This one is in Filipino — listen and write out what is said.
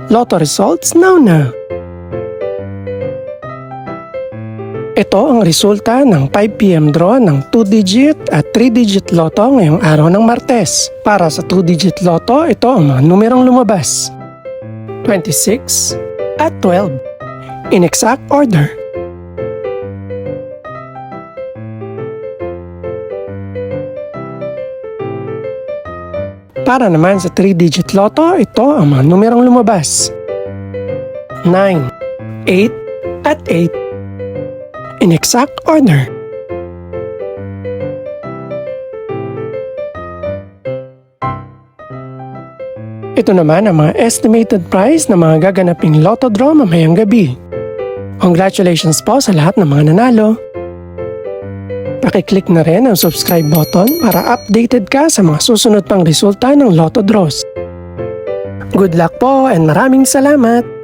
Lotto results now. Ito ang resulta ng 5 PM draw ng 2-digit at 3-digit lotto ngayong araw ng Martes. Para sa 2-digit lotto, ito ang mga numerong lumabas: 26 at 12 in exact order. Para naman sa 3-digit lotto, ito ang mga numerong lumabas: 9, 8 at 8 in exact order. Ito naman ang mga estimated price ng mga gaganaping lotto draw mamayang gabi. Congratulations po sa lahat ng mga nanalo. Pakiclick na rin ang subscribe button para updated ka sa mga susunod pang resulta ng lotto draws. Good luck po and maraming salamat!